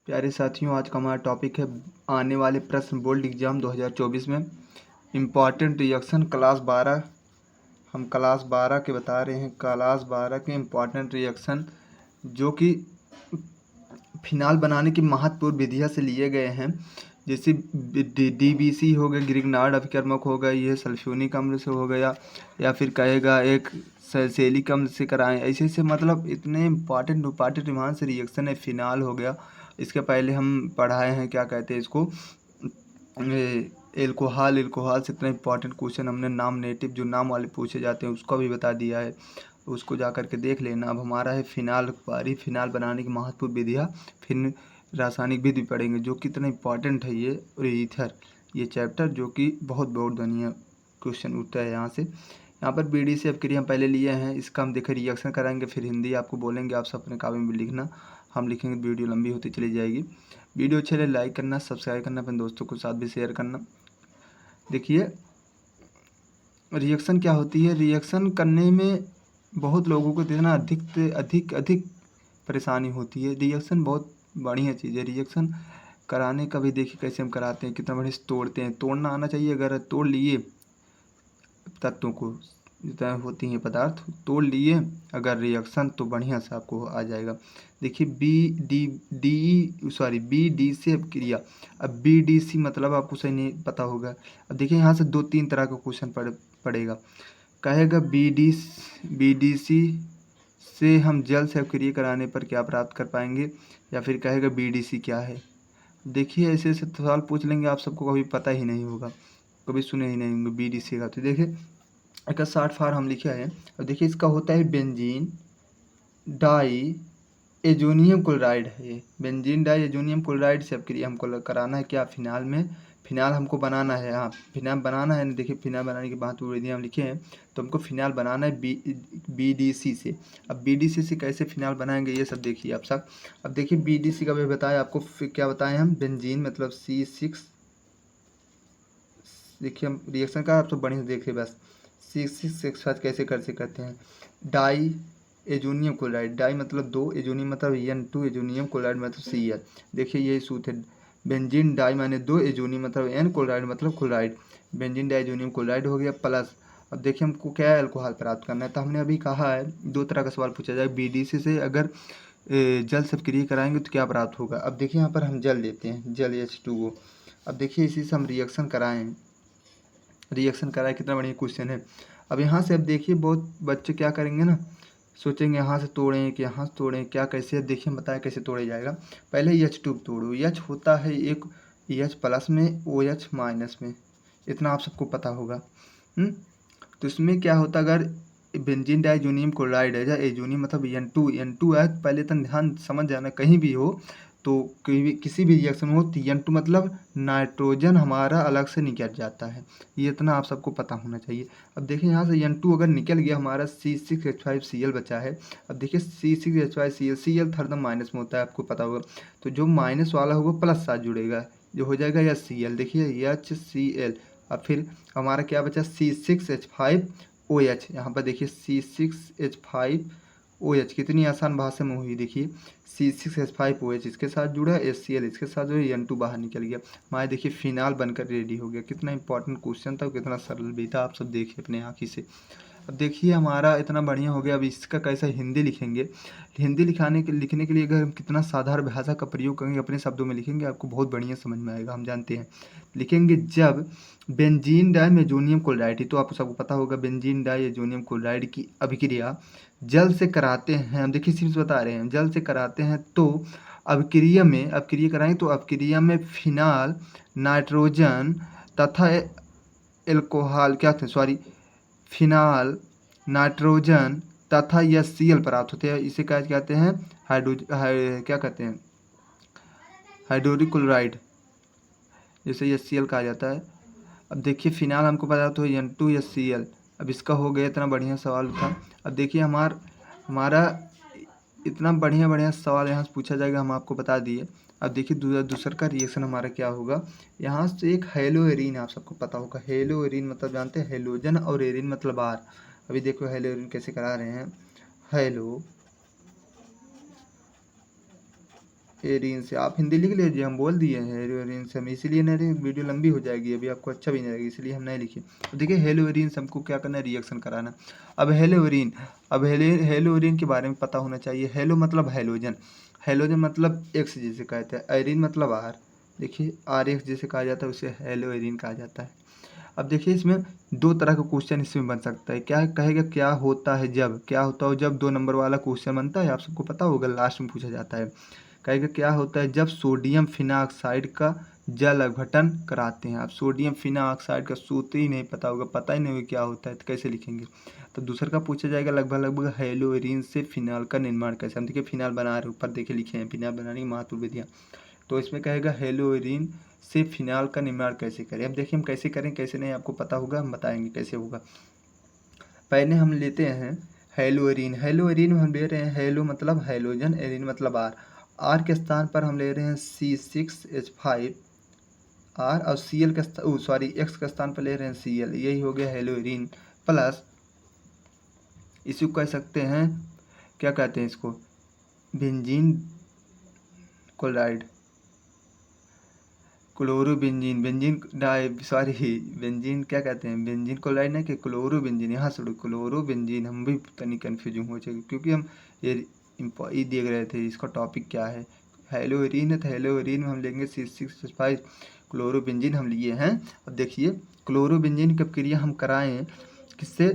प्यारे साथियों, आज का हमारा टॉपिक है आने वाले प्रश्न बोर्ड एग्जाम 2024 में इम्पॉर्टेंट रिएक्शन क्लास 12। हम क्लास 12 के बता रहे हैं। क्लास 12 के इम्पॉर्टेंट रिएक्शन जो कि फिनाल बनाने की महत्वपूर्ण विधियाँ से लिए गए हैं, जैसे DBC हो गया, ग्रिग्नार्ड अभिकर्मक हो गया, ये सल्फ्यूनिक अम्ल से हो गया, या फिर कहेगा एक सैलिसिलिक अम्ल से कराएं। ऐसे ऐसे मतलब इतने इम्पॉर्टेंट ईमान से रिएक्शन है। फिनाल हो गया, इसके पहले हम पढ़ाए हैं, क्या कहते हैं इसको, एल्कोहल से इतना इंपॉर्टेंट क्वेश्चन हमने नॉमिनेटिव जो नाम वाले पूछे जाते हैं उसका भी बता दिया है, उसको जा कर के देख लेना। अब हमारा है फिनाल पारी, फिनाल बनाने की महत्वपूर्ण विधियाँ, फिर रासायनिक विधि पढ़ेंगे जो कितना इंपॉर्टेंट है ये, और ईथर ये चैप्टर जो कि बहुत बढ़िया क्वेश्चन उठता है यहाँ से। यहाँ पर BDC अपक्रिया हम पहले लिए हैं, इसका हम देखें रिएक्शन कराएंगे, फिर हिंदी आपको बोलेंगे, आप सब अपने कागज में लिखना, हम लिखेंगे, वीडियो लंबी होती चली जाएगी। वीडियो अच्छे लगे लाइक करना, सब्सक्राइब करना, अपने दोस्तों के साथ भी शेयर करना। देखिए रिएक्शन क्या होती है। रिएक्शन करने में बहुत लोगों को इतना अधिक परेशानी होती है। रिएक्शन बहुत बढ़िया चीज़ है। रिएक्शन कराने का भी देखिए कैसे हम कराते हैं, कितना बढ़िया से तोड़ते हैं। तोड़ना आना चाहिए, अगर तोड़ लिए तत्वों को, जितना होती हैं पदार्थ तोड़ लिए अगर रिएक्शन, तो बढ़िया से आपको आ जाएगा। देखिए BD से अपक्रिया। अब BDC मतलब आपको सही नहीं पता होगा। अब देखिए यहाँ से 2-3 तरह का क्वेश्चन पड़ेगा। कहेगा BDC से हम जल से अपक्रिया कराने पर क्या प्राप्त कर पाएंगे, या फिर कहेगा BDC क्या है। देखिए ऐसे ऐसे सवाल पूछ लेंगे, आप सबको कभी पता ही नहीं होगा, कभी सुने ही नहीं होंगे BDC का। तो देखिए एक शॉर्ट फॉर्म हम लिखे हैं। और देखिए इसका होता है बेंजीन डाई एजोनियम क्लोराइड है। ये बेंजीन डाई एजोनियम क्लोराइड से अपक्रिया हमको कराना है, क्या फिनाल में। फिनाल हमको बनाना है, हाँ फिनाल बनाना है। देखिए फिनाल बनाने के बाद तो विधि हम लिखे हैं, तो हमको फिनाल बनाना है BDC से। अब BDC से कैसे फिनाल बनाएंगे ये सब देखिए आप सब। अब देखिए BDC का भी बताया आपको, फिर क्या बताएं हम, बेंजीन मतलब C6। देखिए हम रिएक्शन का आप तो बढ़िया से देखिए बस। C6H5 कैसे करते हैं। डाई एजोनियम क्लोराइड, डाई मतलब 2, एजोनियम मतलब N2, एजोनियम क्लोराइड मतलब Cl। देखिए यही सूत्र है। बेंजीन डाई माने 2, एजोनियम मतलब N, क्लोराइड मतलब chloride. Benzene di azonium chloride हो गया प्लस। अब देखिए हमको क्या है, अल्कोहल प्राप्त करना है। तो हमने अभी कहा है 2 तरह का सवाल पूछा जाए। BDC से अगर जल से अपक्रिया कराएंगे तो क्या प्राप्त होगा। अब देखिए यहाँ पर हम जल देते हैं, जल H2O। अब देखिए इसी से हम रिएक्शन कराए, कितना बढ़िया क्वेश्चन है। अब यहाँ से अब देखिए बहुत बच्चे क्या करेंगे ना, सोचेंगे यहाँ से तोड़ें कि यहाँ से तोड़ें, क्या कैसे। देखिए बताया कैसे तोड़ा जाएगा। पहले H2 तोड़ो। H होता है एक H प्लस में, OH माइनस में, इतना आप सबको पता होगा। तो इसमें क्या होता, अगर बेंजीन डाइजोनियम क्लोराइड है या एजोनियम मतलब N2 है, तो पहले तक ध्यान समझ जाना, कहीं भी हो तो किसी भी रिएक्शन हो तो N2 मतलब नाइट्रोजन हमारा अलग से निकल जाता है, ये इतना आप सबको पता होना चाहिए। अब देखिए यहाँ से N2 अगर निकल गया, हमारा C6H5Cl बचा है। अब देखिए C6H5Cl हरदम माइनस में होता है, आपको पता होगा। तो जो माइनस वाला होगा प्लस साथ जुड़ेगा, जो हो जाएगा HCl। देखिए HCl। अब फिर हमारा क्या बचा, C6H5OH। यहाँ पर देखिए C6H5OH, कितनी आसान भाषा में हुई। देखिए C6H5OH इसके साथ जुड़ा, HCl इसके साथ जुड़ा, N2 बाहर निकल गया, हमारे देखिए फिनाल बनकर रेडी हो गया। कितना इंपॉर्टेंट क्वेश्चन था, कितना सरल भी था, आप सब देखिए अपने आँखी से। अब देखिए हमारा इतना बढ़िया हो गया। अब इसका कैसा हिंदी लिखेंगे। हिंदी लिखने के लिए अगर हम कितना साधारण भाषा का प्रयोग करेंगे, अपने शब्दों में लिखेंगे, आपको बहुत बढ़िया समझ में आएगा। हम जानते हैं लिखेंगे, जब बेंजीन डाइमेजोनियम क्लोराइड, तो आपको सबको पता होगा बेंजीन डाइएजोनियम क्लोराइड की अभिक्रिया जल से कराते हैं। हम देखिए सिर्फ बता रहे हैं, जल से कराते हैं तो अभिक्रिया कराएंगे तो अभिक्रिया में फिनाल, नाइट्रोजन तथा एल्कोहल फिनाल, नाइट्रोजन तथा HCl प्राप्त होते हैं। इसे क्या कहते हैं, हाइड्रोक्लोरिक क्लोराइड, जिसे HCl कहा जाता है। अब देखिए फिनाल हमको पता तो N2HCl। अब इसका हो गया, इतना बढ़िया सवाल था। अब देखिए हमारा इतना बढ़िया सवाल यहाँ से पूछा जाएगा, हम आपको बता दिए। अब देखिए दूसरा का रिएक्शन हमारा क्या होगा। यहाँ से एक हेलोएरिन, आप सबको पता होगा हेलोएरिन मतलब जानते हैं, हेलोजन और एरिन मतलब आर। अभी देखो हेलोएरिन कैसे करा रहे हैं। एरीन से। आप हिंदी लिख लीजिए, हम बोल दिए हैं हेलोइरीन से, हम इसीलिए नहीं, वीडियो लंबी हो जाएगी अभी, आपको अच्छा भी नहीं लगेगा, इसलिए हम नहीं लिखे। तो देखिए हेलोइरीन से हमको क्या करना है, रिएक्शन कराना। अब हेलोइरीन, अब हेलोइरीन के बारे में पता होना चाहिए। हेलो मतलब हेलोजन, हेलोजन मतलब एक्स जिसे कहते हैं, आयरीन मतलब आर। देखिए आर एक्स जिसे कहा जाता है उसे हेलोइरीन कहा जाता है। अब देखिए इसमें दो तरह का क्वेश्चन इसमें बन सकता है। क्या कहेगा, क्या होता है जब, क्या होता है जब 2 नंबर वाला क्वेश्चन बनता है, आप सबको पता होगा, लास्ट में पूछा जाता है। कहेगा क्या होता है जब सोडियम फिनाऑक्साइड का जल अपघटन कराते हैं। आप सोडियम फिनाऑक्साइड का सूत्र ही नहीं पता होगा, पता ही नहीं होगा क्या होता है, तो कैसे लिखेंगे। तो दूसरा का पूछा जाएगा लगभग लगभग हेलोइरीन से फिनाल का निर्माण कैसे। हम देखिए फिनाल बना रहे हैं, ऊपर देखिए लिखे हैं फिनाल बनाने की महत्वपूर्ण विधियाँ। तो इसमें कहेगा हेलोइरीन से फिनाल का निर्माण कैसे करें। अब देखिए हम कैसे करें कैसे नहीं आपको पता होगा, हम बताएंगे कैसे होगा। पहले हम लेते हैं हेलोइरीन। हेलोइरीन में हम ले रहे हैं, हेलो मतलब हेलोजन, एरीन मतलब आर। आर के स्थान पर हम ले रहे हैं C6H5 आर, और सी एल के सॉरी एक्स के स्थान पर ले रहे हैं Cl। यही हो गया हेलोइरीन प्लस, इसी को कह सकते हैं, क्या कहते हैं इसको, benzene chloride, chlorobenzene, benzene di sorry benzene क्या कहते हैं, बेंजीन क्लोराइड ना कि क्लोरोबेंजीन, यहाँ से क्लोरोबेंजीन, हम भी तनी कन्फ्यूजिंग हो जाएगी क्योंकि हम ये देख रहे थे इसका टॉपिक क्या है। हेलोइरीन है तो हेलोइरीन में हम लेंगे C6H5 क्लोरोबेंजीन हम लिए हैं। अब देखिए क्लोरोबेंजीन की क्रिया हम कराएं किससे,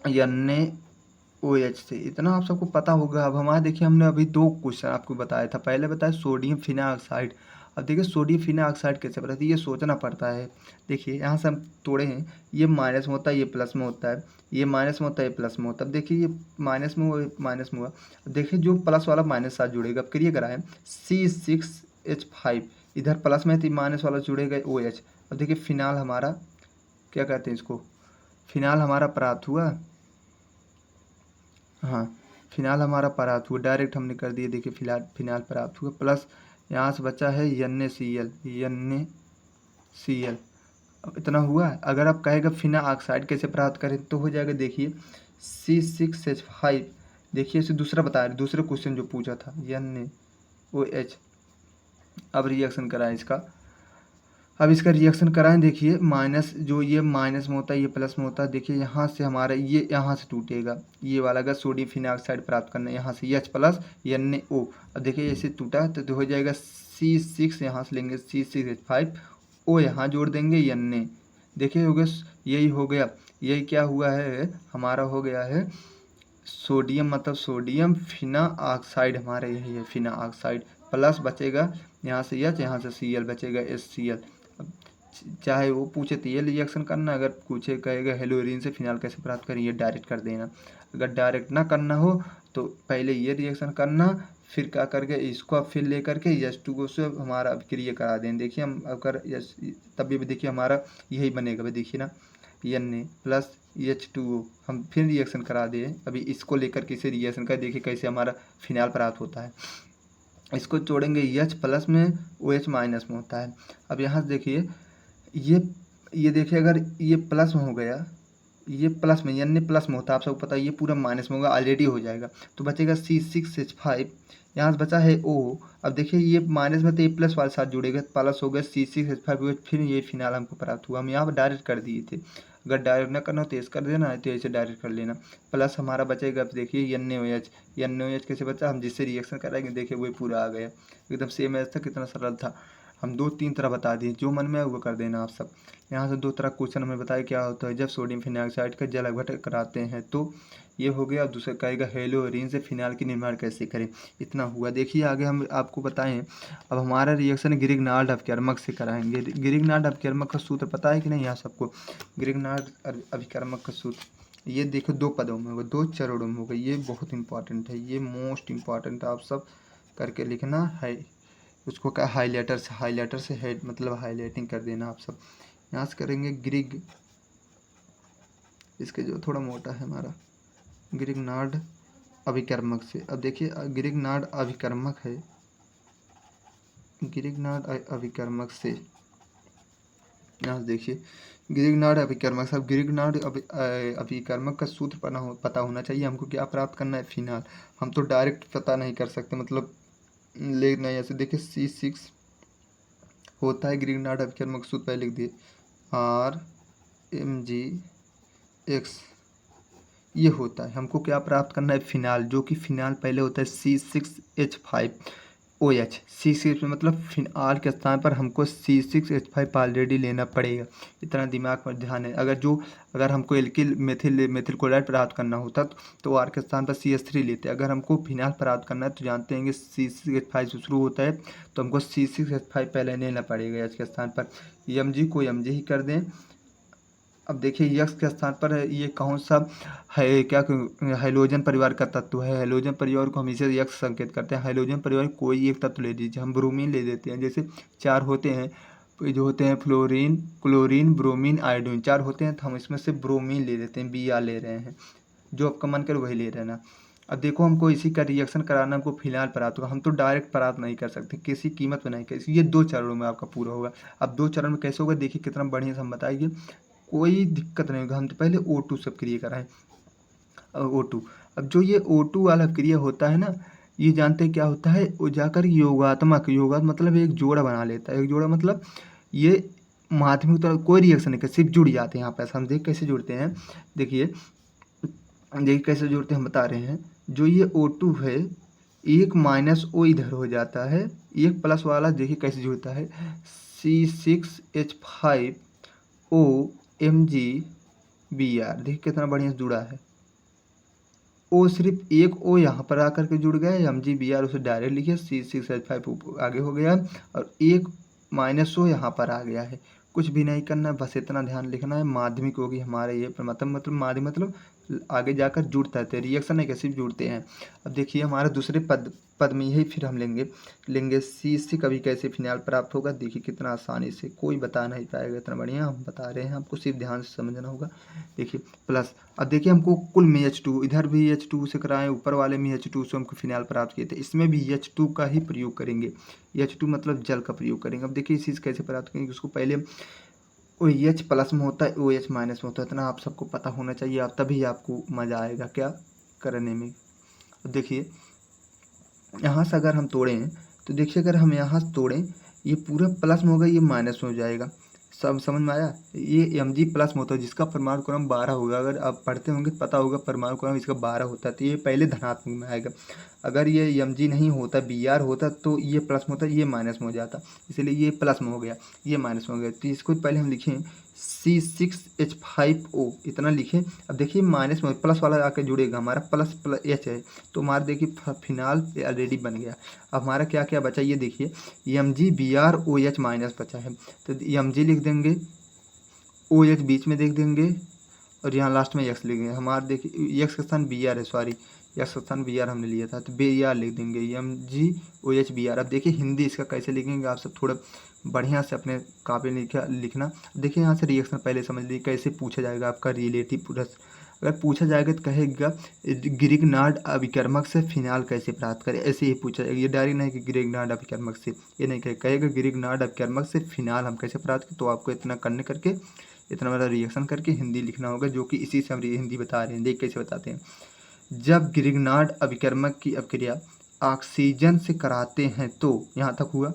NaOH से, इतना आप सबको पता होगा। अब हमारे देखिए हमने अभी 2 क्वेश्चन आपको बताया था, पहले बताया सोडियम फिनाऑक्साइड। अब देखिए सोडियम फिनाऑक्साइड कैसे बनता है, ये सोचना पड़ता है। देखिए यहाँ से हम तोड़े हैं, ये माइनस में होता है, ये प्लस में होता है, ये माइनस में होता है, ये प्लस में होता है। अब देखिए ये माइनस में हुआ, माइनस में हुआ। अब देखिए जो प्लस वाला माइनस साथ जुड़ेगा। अब क्रिया कराएं C6H5, इधर प्लस में है तो माइनस वाला जुड़ेगा OH। अब देखिए फिनाल हमारा, क्या कहते हैं इसको, फिनाल हमारा प्राप्त हुआ। हाँ फिनाल हमारा प्राप्त हुआ, डायरेक्ट हमने कर दिए। देखिए फिनाल प्राप्त हुआ, प्लस यहाँ से बचा है NaCl, NaCl। अब इतना हुआ। अगर आप कहेगा फिना ऑक्साइड कैसे प्राप्त करें तो हो जाएगा, देखिए C6H5, देखिए इसे दूसरा बता रहे, दूसरे क्वेश्चन जो पूछा था NaOH। अब रिएक्शन कराएं इसका, अब इसका रिएक्शन कराएं। देखिए माइनस, जो ये माइनस में होता है ये प्लस में होता है। देखिए यहाँ से हमारा ये यहाँ से टूटेगा, ये वाला अगर सोडियम फिनाऑक्साइड प्राप्त करना है, यहाँ से H प्लस NaO। अब देखिए ऐसे टूटा तो हो जाएगा C6, यहाँ से लेंगे C6H5, O यहाँ जोड़ देंगे Na। देखिए हो गया, यही हो गया, यही क्या हुआ है हमारा, हो गया है सोडियम मतलब सोडियम फिनाऑक्साइड, हमारा यही है फिनाऑक्साइड। प्लस बचेगा यहाँ से H, यहाँ से Cl बचेगा HCl। अब चाहे वो पूछे तो ये रिएक्शन करना, अगर पूछे कहेगा हेलोइरीन से फिनाल कैसे प्राप्त करें, ये डायरेक्ट कर देना। अगर डायरेक्ट ना करना हो तो पहले ये रिएक्शन करना, फिर क्या करके इसको अब फिर ले करके H2O से हमारा अभिक्रिया करा दें। देखिए हम अगर तभी भी देखिए हमारा यही बनेगा, भाई देखिए ना, Na प्लस H2O हम फिर रिएक्शन करा दें। अभी इसको लेकर के इसे रिएक्शन कर देखिए कैसे हमारा फिनाल प्राप्त होता है। इसको जोड़ेंगे H प्लस में, OH माइनस में होता है। अब यहाँ से देखिए ये देखिए अगर ये प्लस में हो गया, ये प्लस में, Na प्लस में होता है, आप सबको पता है, ये पूरा माइनस में होगा, ऑलरेडी हो जाएगा। तो बचेगा C6H5, यहाँ से बचा है O। अब देखिए ये माइनस में तो ये प्लस वाले साथ जुड़ेगा, प्लस हो गया C6H5, फिर ये फिनाल हमको प्राप्त हुआ। हम यहाँ पर डायरेक्ट कर दिए थे, अगर डायरेक्ट ना करना हो तो ऐसे कर देना, तो ऐसे डायरेक्ट कर लेना। प्लस हमारा बचेगा, अब देखिए NaOH कैसे बचा, हम जिससे रिएक्शन कराएंगे देखिए वही पूरा आ गया, एकदम सेम ऐसा था, कितना सरल था। हम 2-3 तरह बता दिए, जो मन में है वो कर देना आप सब। यहाँ से 2 तरह क्वेश्चन हमें बताया क्या होता है जब सोडियम फिनाऑक्साइड का जल अपघटन कराते हैं, तो ये हो गया। दूसरा कहेगा हेलोइरीन से फिनाल की निर्माण कैसे करें, इतना हुआ। देखिए आगे हम आपको बताएं, अब हमारा रिएक्शन ग्रिग्नार्ड अभिकर्मक से कराएंगे। ग्रिग्नार्ड अभिकर्मक का सूत्र पता है कि नहीं यहाँ सबको, ग्रिग्नार्ड अभिकर्मक का सूत्र, ये देखो 2 पदों में होगा, 2 चरणों में होगा, ये बहुत इंपॉर्टेंट है, ये मोस्ट इंपॉर्टेंट आप सब करके लिखना है। उसको क्या हाईलाइटर से हेड मतलब हाईलाइटिंग कर देना आप सब। यहाँ से करेंगे ग्रिग, इसके जो थोड़ा मोटा है हमारा, ग्रिग्नार्ड अभिकर्मक से। अब देखिए ग्रिग्नार्ड अभिकर्मक है, ग्रिग्नार्ड अभिकर्मक से, यहाँ से देखिए ग्रिग्नार्ड अभिकर्मक। सब ग्रिग्नार्ड अभिकर्मक का सूत्र पता होना चाहिए हमको, क्या प्राप्त करना है, फिनाल। हम तो डायरेक्ट पता नहीं कर सकते, मतलब लेना है। ऐसे देखिए C6 होता है ग्रीगनार्ड अभिकरण मकसूद, पहले लिख दिए RMgX, ये होता है। हमको क्या प्राप्त करना है, फिनाल, जो कि फिनाल पहले होता है C6H5OH। C6 में मतलब फिनाल के स्थान पर हमको C6H5 ऑलरेडी लेना पड़ेगा, इतना दिमाग में ध्यान है। अगर हमको एल्किल मेथिल क्लोराइड प्राप्त करना होता तो आर के स्थान पर CH3 लेते। अगर हमको फिनाल प्राप्त करना है तो जानते हैं कि C6H5 से शुरू होता है, तो हमको C6H5 पहले लेना पड़ेगा H के स्थान पर। Mg को Mg ही कर दें। अब देखिए यक्स के स्थान पर है, ये कौन सा है, क्या हाइड्रोजन परिवार का तत्व है। हाइड्रोजन परिवार को हमेशा यक्स संकेत करते हैं। हाइड्रोजन परिवार कोई एक तत्व ले लीजिए, हम ब्रोमीन ले लेते हैं। जैसे चार होते हैं, जो होते हैं फ्लोरीन, क्लोरीन, ब्रोमीन, आयोडीन, चार होते हैं, तो हम इसमें से ब्रोमीन ले लेते हैं, Br ले रहे हैं। जो आपका मन करे वही ले रहे ना। अब देखो हमको इसी का रिएक्शन कराना, हमको फिनाल प्राप्त होगा। हम तो डायरेक्ट प्राप्त नहीं कर सकते, किसी कीमत पर नहीं कर, ये 2 चरणों में आपका पूरा होगा। अब 2 चरण में कैसे होगा, देखिए कितना बढ़िया से हम बताएंगे, कोई दिक्कत नहीं होगा। हम तो पहले O2 सब क्रिया कराएं। O2, अब जो ये O2 वाला क्रिया होता है ना, ये जानते हैं क्या होता है, वो जाकर योगात्मक मतलब एक जोड़ा बना लेता है। एक जोड़ा मतलब ये माध्यमिक तो कोई रिएक्शन नहीं कर, सिर्फ जुड़ जाते हैं। यहाँ पर हम देख कैसे जुड़ते हैं, देखिए कैसे जुड़ते हैं, हम बता रहे हैं। जो ये O2 है, एक -O इधर हो जाता है, एक प्लस वाला देखिए कैसे जुड़ता है, C6H5OMgBr, देखिए कितना बढ़िया से जुड़ा है। ओ सिर्फ एक O यहाँ पर आकर के जुड़ गया, Mg Br उसे डायरेक्ट लिखिए, C6H5 आगे हो गया, और एक -O यहाँ पर आ गया है। कुछ भी नहीं करना है, बस इतना ध्यान लिखना है, माध्यमिक होगी हमारे ये मतलब माध्यमिक मतलब आगे जाकर जुड़ता है, रिएक्शन नहीं कैसे जुड़ते हैं। अब देखिए हमारे दूसरे पद में यही फिर हम लेंगे C कभी कैसे फिनाल प्राप्त होगा। देखिए कितना आसानी से, कोई बता नहीं पाएगा, इतना बढ़िया हम बता रहे हैं, आपको सिर्फ ध्यान से समझना होगा। देखिए प्लस, अब देखिए हमको कुल में H2, इधर भी H2 से कराएं, ऊपर वाले में H2 से हमको फिनाल प्राप्त किए थे, इसमें भी H2 का ही प्रयोग करेंगे। H2 मतलब जल का प्रयोग करेंगे। अब देखिए इस चीज़ कैसे प्राप्त करेंगे, उसको पहले OH प्लस में होता है, OH माइनस में होता है, इतना आप सबको पता होना चाहिए, आप तभी आपको मज़ा आएगा क्या करने में। अब देखिए यहाँ से अगर हम तोड़ें, तो देखिए अगर हम यहाँ से तोड़ें, ये पूरा प्लस में होगा, ये माइनस में हो जाएगा। सब समझ में आया। ये Mg प्लस में होता है, जिसका परमाणु क्रम 12 होगा। अगर आप पढ़ते होंगे पता होगा परमाणु क्रम इसका 12 होता है, तो ये पहले धनात्मक में आएगा। अगर ये Mg नहीं होता, Br होता, तो ये प्लस में होता, ये माइनस में हो जाता, इसलिए ये प्लस में हो गया, ये माइनस में हो गया। तो इसको पहले हम लिखें C6H5O, इतना लिखें। अब देखिए माइनस में प्लस वाला आकर जुड़ेगा, हमारा प्लस H है, तो हमारा देखिए फिनाल ऑलरेडी बन गया। अब हमारा क्या क्या बचा, ये देखिए MgBrOH माइनस बचा है, तो Mg लिख देंगे, OH बीच में देख देंगे, और यहाँ लास्ट में X लिखेंगे। हमारा देखिए X का स्थान Br है, सॉरी X का स्थान Br हमने लिया था, तो Br लिख देंगे, MgOH Br। अब देखिए हिंदी इसका कैसे लिखेंगे, आप सब थोड़ा बढ़िया से अपने कापी लिखना। देखिए यहाँ से रिएक्शन पहले समझ लीजिए कैसे पूछा जाएगा आपका रिलेटिव पुरुष। अगर पूछा जाएगा तो कहेगा ग्रिग्नार्ड अभिकर्मक से फिनाल कैसे प्राप्त करें, ऐसे ही पूछा जाएगा। ये डायरेक्ट नहीं कि ग्रिग्नार्ड अभिकर्मक से, ये नहीं कहेगा ग्रिग्नार्ड अभिकर्मक से फिनाल हम कैसे प्राप्त करें। तो आपको इतना करने करके, इतना बड़ा रिएक्शन करके हिंदी लिखना होगा, जो कि इसी से हम हिंदी बता रहे हैं। देख कैसे बताते हैं, जब ग्रिग्नार्ड अभिकर्मक की अभिक्रिया ऑक्सीजन से कराते हैं, तो यहाँ तक हुआ,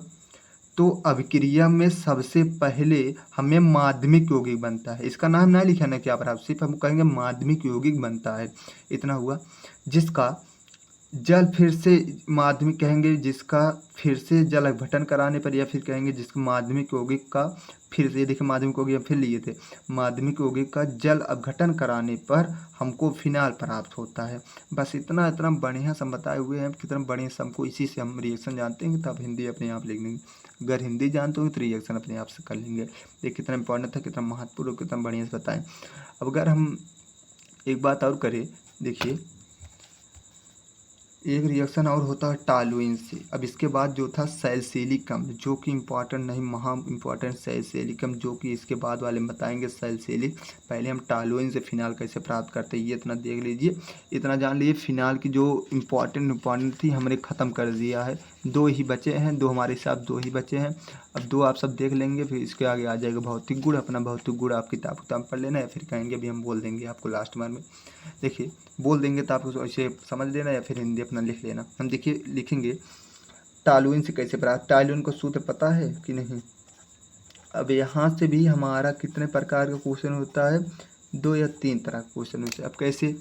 तो अभिक्रिया में सबसे पहले हमें माध्यमिक यौगिक बनता है। इसका नाम ना लिखा ना, क्या आप सिर्फ हम कहेंगे माध्यमिक यौगिक बनता है, इतना हुआ। जिसका जल फिर से माध्यमिक कहेंगे, जिसका फिर से जल अपघटन कराने पर, या फिर कहेंगे जिसका माध्यमिक यौगिक का फिर से, देखिए माध्यमिक यौगिक फिर लिए थे, माध्यमिक यौगिक का जल अपघटन कराने पर हमको फिनाल प्राप्त होता है। बस इतना बढ़िया से हम बताए हुए हैं, कितना बढ़िया से हमको इसी से हम रिएक्शन जानते हैं, तब हिंदी अपने आप लिख लेंगे। अगर हिंदी जानते हो तो रिएक्शन अपने आप से कर लेंगे। ये कितना इंपॉर्टेंट था, कितना महत्वपूर्ण, कितना बढ़िया से बताएं। अब अगर हम एक बात और करें, देखिए एक रिएक्शन और होता है टॉलुइन से। अब इसके बाद जो था सैलिसिलिकम, जो कि इम्पॉर्टेंट नहीं, महा इम्पॉर्टेंट सैलिसिलिकम, जो कि इसके बाद वाले में बताएंगे सैलिसिलिक। पहले हम टॉलुइन से फिनाल कैसे प्राप्त करते हैं, ये इतना देख लीजिए, इतना जान लीजिए। फिनाल की जो इम्पॉर्टेंट थी हमने ख़त्म कर दिया है, 2 ही बचे हैं, 2 हमारे हिसाब 2 ही बचे हैं। अब 2 आप सब देख लेंगे, फिर इसके आगे आ जाएगा भौतिक गुण। अपना भौतिक गुण आप किताब पढ़ लेना, या फिर कहेंगे अभी हम बोल देंगे आपको लास्ट बार में। देखिए बोल देंगे तो आप उसको ऐसे समझ लेना, या फिर हिंदी अपना लिख लेना। हम देखिए लिखेंगे टॉलुइन से कैसे प्राप्त, टॉलुइन को सूत्र पता है कि नहीं। अब यहाँ से भी हमारा कितने प्रकार का क्वेश्चन होता है, 2 या 3 तरह का क्वेश्चन होता है। अब कैसे,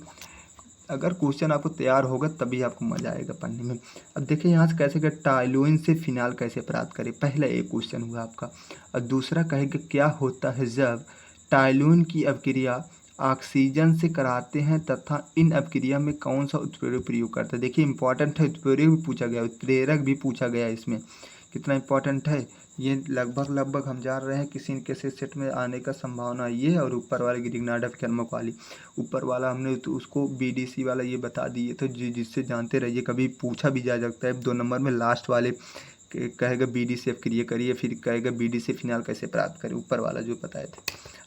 अगर क्वेश्चन आपको तैयार होगा तभी आपको मजा आएगा पढ़ने में। अब देखिए यहाँ से कैसे कि टॉलुइन से फिनाल कैसे प्राप्त करें, पहला एक क्वेश्चन हुआ आपका। और दूसरा कहेगा क्या होता है जब टॉलुइन की अपक्रिया ऑक्सीजन से कराते हैं तथा इन अपक्रिया में कौन सा उत्प्रेरक प्रयोग करता है। देखिए इंपॉर्टेंट है, उत्प्रेरक भी पूछा गया, उत्प्रेरक भी पूछा गया इसमें, कितना इंपॉर्टेंट है ये। लगभग हम जान रहे हैं किसी न किसी सेट में आने का संभावना ये है। और ऊपर वाले ग्रिग्नार्ड कर्मक वाली, ऊपर वाला हमने तो उसको बीडीसी वाला ये बता दिए, तो जिससे जानते रहिए, कभी पूछा भी जा सकता है। 2 नंबर में लास्ट वाले कहेगा बीडीसी अपक्रिया करिए, फिर कहेगा बीडीसी फिनाल कैसे प्राप्त करें, ऊपर वाला जो बताए थे।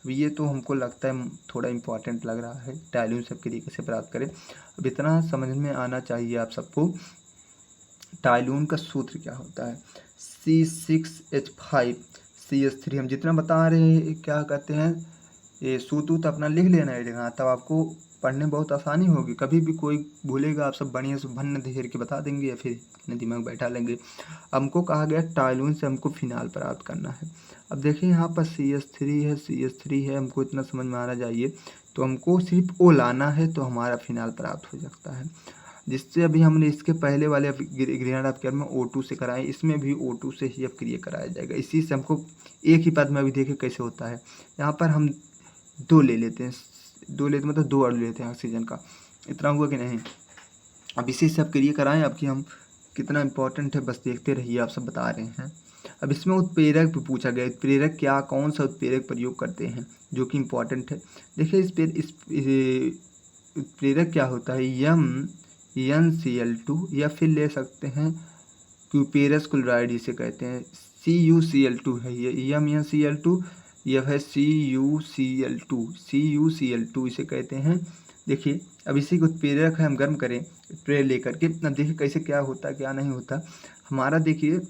अब ये तो हमको लगता है थोड़ा इंपॉर्टेंट लग रहा है, टॉलुइन से अपक्रिया कैसे प्राप्त करें। अब इतना समझ में आना चाहिए आप सबको, टॉलुइन का सूत्र क्या होता है, C6H5CH3। हम जितना बता रहे हैं क्या कहते हैं, ये सूत्र अपना लिख लेना है, तब आपको पढ़ने में बहुत आसानी होगी। कभी भी कोई भूलेगा आप सब बढ़िया से भन्न धेर के बता देंगे या फिर अपने दिमाग बैठा लेंगे। हमको कहा गया टॉलुइन से हमको फिनाल प्राप्त करना है। अब देखिए यहाँ पर CH3 है, हमको इतना समझ में आना चाहिए, तो हमको सिर्फ O लाना है तो हमारा फिनाल प्राप्त हो सकता है। जिससे अभी हमने इसके पहले वाले ग्रेनाइट अपक्रिया में O2 से कराए, इसमें भी O2 से ही अपक्रिया कराया जाएगा। इसी से हमको एक ही पद में अभी देखें कैसे होता है। यहाँ पर हम 2 ले लेते हैं, 2 लेते मतलब 2 अणु लेते हैं ऑक्सीजन का, इतना हुआ कि नहीं। अब इसी से अपक्रिया कराएं, अब कि हम कितना इंपॉर्टेंट है बस देखते रहिए, आप सब बता रहे हैं। अब इसमें उत्प्रेरक भी पूछा गया, उत्प्रेरक क्या, कौन सा उत्प्रेरक प्रयोग करते हैं, जो कि इम्पोर्टेंट है। देखिए इस उत्प्रेरक क्या होता है, NCl2, या फिर ले सकते हैं क्यूपेरस क्लोराइड इसे कहते हैं, CuCl2 है ये, NCl2 यह है CuCl2 इसे कहते हैं। देखिए अब इसी को उत्प्रेरक है, हम गर्म करें उत्प्रेरक लेकर के, अब देखिए कैसे क्या होता है क्या नहीं होता हमारा। देखिए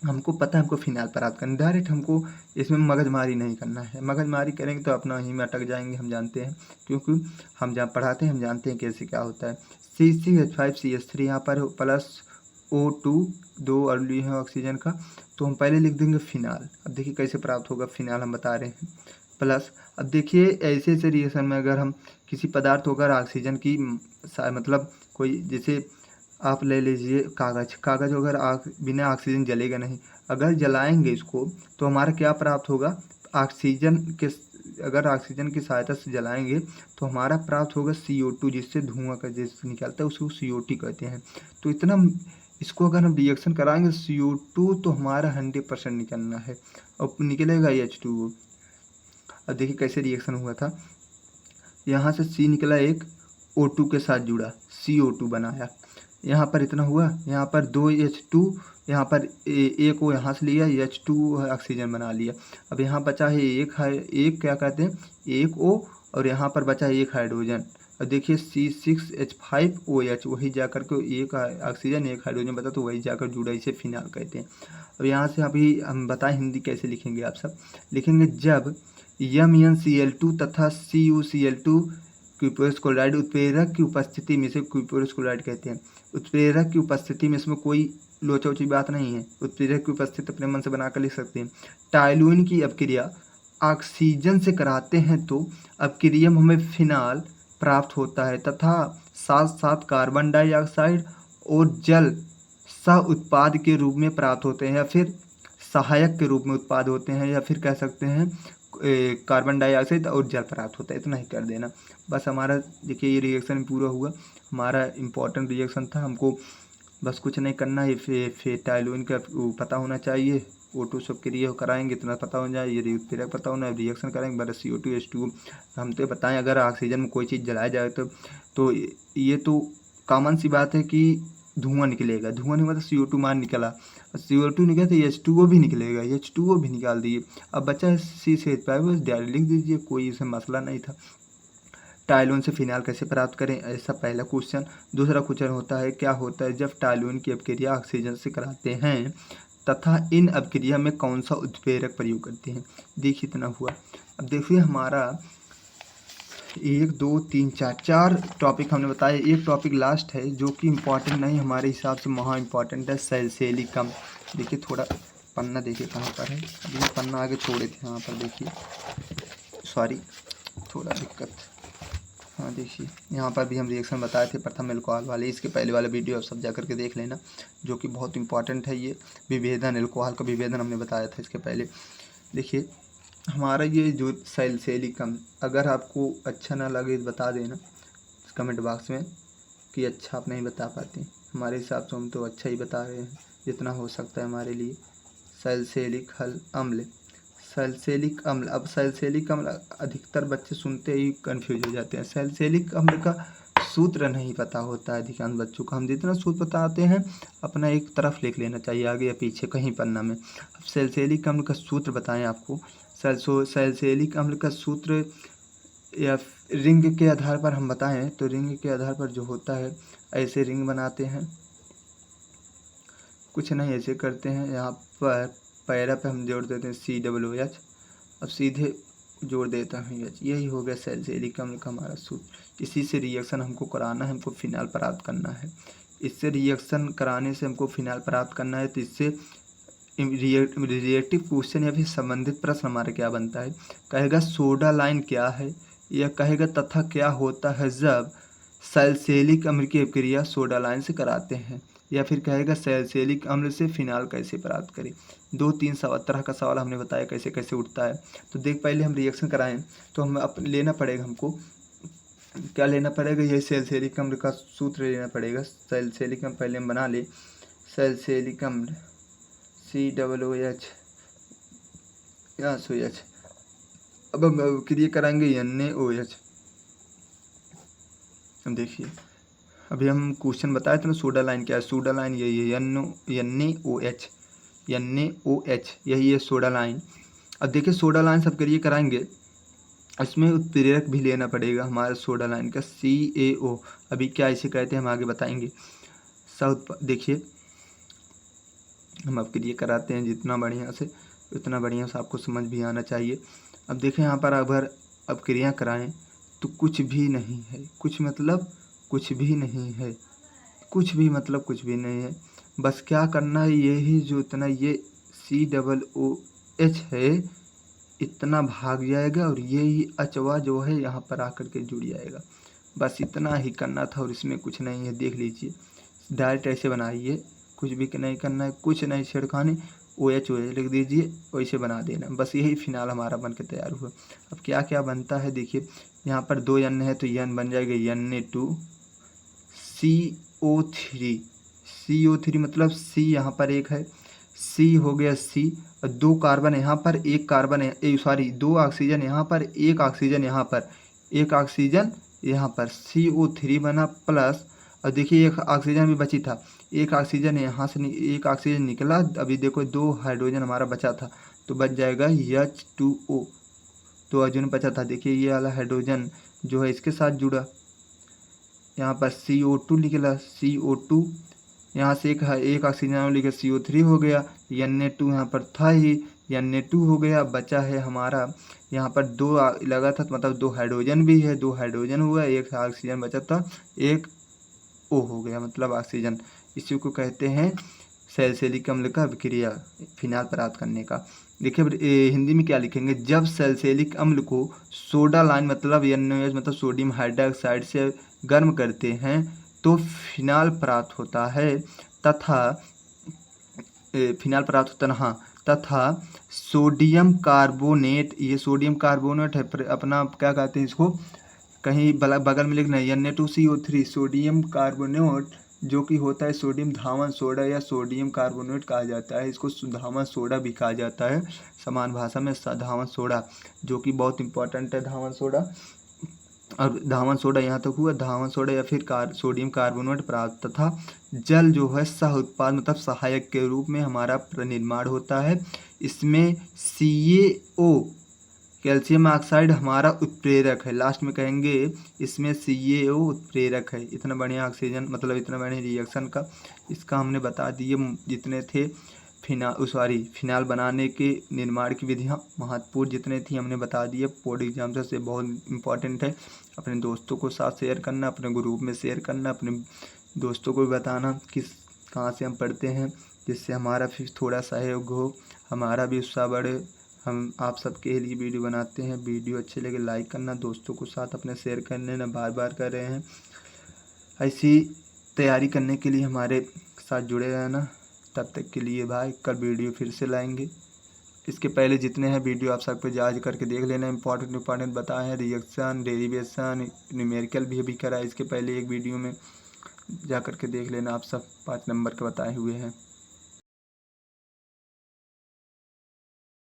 हमको पता है हमको फिनाल प्राप्त करना, डायरेक्ट हमको इसमें मगजमारी नहीं करना है। मगजमारी करेंगे तो अपना ही में अटक जाएंगे, हम जानते हैं, क्योंकि हम जहाँ पढ़ाते हैं हम जानते हैं कैसे क्या होता है। C6H5CH3 यहाँ पर प्लस O2, 2 अणु है ऑक्सीजन का, तो हम पहले लिख देंगे फिनाल। अब देखिए कैसे प्राप्त होगा फिनाल, हम बता रहे हैं प्लस। अब देखिए ऐसे रिएक्शन में अगर हम किसी पदार्थ को अगर ऑक्सीजन की मतलब कोई, जैसे आप ले लीजिए कागज़ अगर बिना ऑक्सीजन जलेगा नहीं, अगर जलाएंगे इसको तो हमारा क्या प्राप्त होगा, ऑक्सीजन के, अगर ऑक्सीजन की सहायता से जलाएंगे तो हमारा प्राप्त होगा CO2, जिससे धुआं का जैसे निकलता है उसको CO2 कहते हैं। तो इतना इसको अगर हम रिएक्शन कराएंगे CO2 तो हमारा 100% निकलना है और निकलेगा H2O। अब देखिए कैसे रिएक्शन हुआ था, यहाँ से C निकला, एक O2 के साथ जुड़ा, CO2 बनाया, यहाँ पर इतना हुआ, यहाँ पर 2H2, यहाँ पर एक O यहाँ से लिया, H2 ऑक्सीजन बना लिया। अब यहाँ बचा है एक क्या कहते हैं, एक O, और यहाँ पर बचा है एक हाइड्रोजन। और देखिए C6H5OH, वही जाकर के एक ऑक्सीजन एक हाइड्रोजन बता, तो वही जाकर जुड़ा, इसे फिनाल कहते हैं। अब यहाँ से अभी हम बताएं हिंदी कैसे लिखेंगे, आप सब लिखेंगे जब MnCl2 तथा CuCl2 क्यूपेरस क्लोराइड उत्प्रेरक की उपस्थिति में, से क्यूपेरस क्लोराइड कहते हैं, उत्प्रेरक की उपस्थिति में, इसमें कोई लोचा वोची बात नहीं है, उत्प्रेरक की उपस्थिति अपने मन से बनाकर लिख सकते हैं। टॉलुइन की अपक्रिया ऑक्सीजन से कराते हैं तो अपक्रिया में हमें फिनाल प्राप्त होता है तथा साथ साथ कार्बन डाइऑक्साइड और जल सह उत्पाद के रूप में प्राप्त होते हैं, या फिर सहायक के रूप में उत्पाद होते हैं, या फिर कह सकते हैं कार्बन डाइऑक्साइड और जल प्राप्त होता है। इतना ही कर देना बस। हमारा देखिए ये रिएक्शन पूरा हुआ, हमारा इम्पोर्टेंट रिएक्शन था, हमको बस कुछ नहीं करना है, फिर टॉलुइन का पता होना चाहिए, O2 सब क्रिया कराएंगे इतना पता हो जाए, ये उत्प्रेरक पता होना, रिएक्शन करेंगे बस CO2 H2। हम तो बताएं अगर ऑक्सीजन में कोई चीज़ जलाया जाए तो ये तो कॉमन सी बात है कि धुआं निकलेगा, धुआं नहीं मतलब CO2 मान निकला, CO2 निकला तो H2O भी निकलेगा, H2O भी निकाल दिए। अब बचा है C6H5, बस डायरेक्ट लिख दीजिए, कोई इसमें मसला नहीं था। टॉलुइन से फिनाल कैसे प्राप्त करें, ऐसा पहला क्वेश्चन। दूसरा क्वेश्चन होता है क्या होता है जब टॉलुइन की अपक्रिया ऑक्सीजन से कराते हैं तथा इन अपक्रिया में कौन सा उत्प्रेरक प्रयोग करते हैं। देखिए इतना हुआ। अब देखिए हमारा 1 2 3 4 टॉपिक हमने बताए। एक टॉपिक लास्ट है जो कि इम्पॉर्टेंट नहीं, हमारे हिसाब से महा इम्पॉर्टेंट है, सैलसिलिक अम्ल। देखिए थोड़ा पन्ना देखिए कहाँ पर है, अभी पन्ना आगे छोड़े थे, यहाँ पर देखिए, सॉरी थोड़ा दिक्कत। हाँ देखिए यहाँ पर भी हम रिएक्शन बताए थे प्रथम एल्कोहल वाले, इसके पहले वाला वीडियो आप सब जा करके देख लेना, जो कि बहुत इंपॉर्टेंट है। ये विभेदन, एल्कोहल का विभेदन हमने बताया था इसके पहले। देखिए हमारा ये जो सैलसिलिक अम्ल, अगर आपको अच्छा ना लगे तो बता देना कमेंट बॉक्स में कि अच्छा आप नहीं बता पाते, हमारे हिसाब से हम तो अच्छा ही बता रहे हैं जितना हो सकता है हमारे लिए। सैलसिलिक अम्ल, सैलसिलिक अम्ल। अब सैलसिलिक अम्ल अधिकतर बच्चे सुनते ही कंफ्यूज हो जाते हैं। सैलसिलिक अम्ल का सूत्र नहीं पता होता है अधिकांश बच्चों को। हम जितना सूत्र बताते हैं अपना एक तरफ लिख लेना चाहिए, आगे या पीछे कहीं पन्ना में। अब सैलसिलिक अम्ल का सूत्र बताएं आपको। सैलसिलिक अम्ल का सूत्र या रिंग के आधार पर हम बताएं तो रिंग के आधार पर जो होता है, ऐसे रिंग बनाते हैं, कुछ नहीं ऐसे करते हैं, यहाँ पर पैरा पे हम जोड़ देते हैं COOH, अब सीधे जोड़ देता हूँ H, यही हो गया सैलसिलिक अम्ल का हमारा सूत्र। इसी से रिएक्शन हमको कराना है, हमको फिनाल प्राप्त करना है। इससे रिएक्शन कराने से हमको फिनाल प्राप्त करना है, तो इससे रिलेटिव क्वेश्चन या फिर संबंधित प्रश्न हमारा क्या बनता है, कहेगा सोडा लाइन क्या है, या कहेगा तथा क्या होता है जब सैलसिलिक अम्ल की अभिक्रिया सोडा लाइन से कराते हैं, या फिर कहेगा सैलसिलिक अम्ल से फिनाल कैसे प्राप्त करें। 2-3 तरह का सवाल हमने बताया कैसे कैसे उठता है। तो देख पहले हम रिएक्शन कराएं तो हम लेना पड़ेगा, हमको क्या लेना पड़ेगा, ये सैलसिलिक अम्ल का सूत्र लेना पड़ेगा। सैलसिलिक अम्ल पहले हम बना ले, सैलसिलिक अम्ल COOH SOH। अब हम क्रिया कराएंगे NaOH। देखिए अभी हम क्वेश्चन बताए थे ना सोडा लाइन क्या है, सोडा लाइन यही है NaOH, यही है सोडा लाइन। अब देखिए सोडा लाइन सब क्रिया कराएंगे, इसमें उत्प्रेरक भी लेना पड़ेगा हमारे सोडा लाइन का CaO। अभी क्या इसे कहते हैं हम आगे बताएंगे। देखिए हम अब क्रिया कराते हैं जितना बढ़िया से उतना बढ़िया से आपको समझ भी आना चाहिए। अब देखें यहाँ पर अगर अब क्रिया कराएं तो कुछ भी नहीं है, कुछ मतलब कुछ भी नहीं है, कुछ भी मतलब कुछ भी नहीं है। बस क्या करना है, ये ही जो इतना ये COOH है इतना भाग जाएगा और ये ही अचवा जो है यहाँ पर आकर के जुड़ जाएगा। बस इतना ही करना था और इसमें कुछ नहीं है। देख लीजिए डायरेक्ट ऐसे बनाइए, कुछ भी नहीं करना है, कुछ नहीं छिड़काने, OH लिख दीजिए, वैसे बना देना, बस यही फिनाल हमारा बन के तैयार हुआ। अब क्या क्या बनता है देखिए, यहाँ पर 2 N है तो N बन जाएगा NA2CO3 मतलब C यहाँ पर एक है, C हो गया C, और 2 कार्बन यहाँ पर, 1 कार्बन है, सॉरी 2 ऑक्सीजन यहाँ पर, 1 ऑक्सीजन यहाँ पर, 1 ऑक्सीजन यहाँ पर, CO3 बना प्लस, और देखिए 1 ऑक्सीजन भी बची था, 1 ऑक्सीजन यहाँ से 1 ऑक्सीजन निकला, अभी देखो 2 हाइड्रोजन हमारा बचा था तो बच जाएगा H2O, 2 हाइड्रोजन बचा था। देखिए ये वाला हाइड्रोजन जो है इसके साथ जुड़ा, यहाँ पर CO2 निकला, CO2 यहाँ से एक ऑक्सीजन लिखा, CO3 हो गया, Na2 यहाँ पर था ही, Na2 हो गया, बचा है हमारा यहाँ पर 2 लगा था मतलब 2 हाइड्रोजन भी है, 2 हाइड्रोजन हुआ, 1 ऑक्सीजन बचा था, 1 O हो गया मतलब ऑक्सीजन। इसी को कहते हैं सैलसिलिक अम्ल का अभिक्रिया फिनाल प्राप्त करने का। देखिए हिंदी में क्या लिखेंगे, जब सैलसिलिक अम्ल को सोडा लाइन मतलब NaOH मतलब सोडियम हाइड्रोक्साइड से गर्म करते हैं तो फिनाल प्राप्त होता है, तथा फिनाल प्राप्त होता है, हाँ, तथा सोडियम कार्बोनेट, ये सोडियम कार्बोनेट है, अपना क्या कहते हैं इसको, कहीं बगल में लिखना है Na2CO3 सोडियम कार्बोनेट, जो कि होता है सोडियम धावन सोडा या सोडियम कार्बोनेट कहा जाता है, इसको धावन सोडा भी कहा जाता है समान भाषा में, धावन सोडा, जो कि बहुत इंपॉर्टेंट है धावन सोडा। और धावन सोडा यहाँ तक हुआ, धावन सोडा या फिर सोडियम कार्बोनेट प्राप्त, तथा जल जो है सह उत्पाद मतलब सहायक के रूप में हमारा निर्माण होता है। इसमें CaO कैल्शियम ऑक्साइड हमारा उत्प्रेरक है, लास्ट में कहेंगे इसमें CaO उत्प्रेरक है। इतना बढ़िया ऑक्सीजन मतलब इतना बढ़िया रिएक्शन का इसका हमने बता दिए जितने थे फिनाल बनाने के निर्माण की विधियाँ महत्वपूर्ण जितने थी हमने बता दिए। बोर्ड एग्जाम से बहुत इंपॉर्टेंट है। अपने दोस्तों को साथ शेयर करना, अपने ग्रुप में शेयर करना, अपने दोस्तों को भी बताना किस कहाँ से हम पढ़ते हैं, जिससे हमारा फिर थोड़ा सहयोग हो, हमारा भी उत्साह बढ़े। हम आप सबके लिए वीडियो बनाते हैं। वीडियो अच्छे लगे लाइक करना, दोस्तों को साथ अपने शेयर कर लेना, बार बार कर रहे हैं। ऐसी तैयारी करने के लिए हमारे साथ जुड़े रहना। तब तक के लिए भाई, कल वीडियो फिर से लाएंगे। इसके पहले जितने हैं वीडियो आप सब पे जांच करके देख लेना। इंपॉर्टेंट बताए हैं, रिएक्शन, डेरिवेशन, न्यूमेरिकल भी करा है इसके पहले एक वीडियो में, जा करके देख लेना। आप सब 5 नंबर के बताए हुए हैं।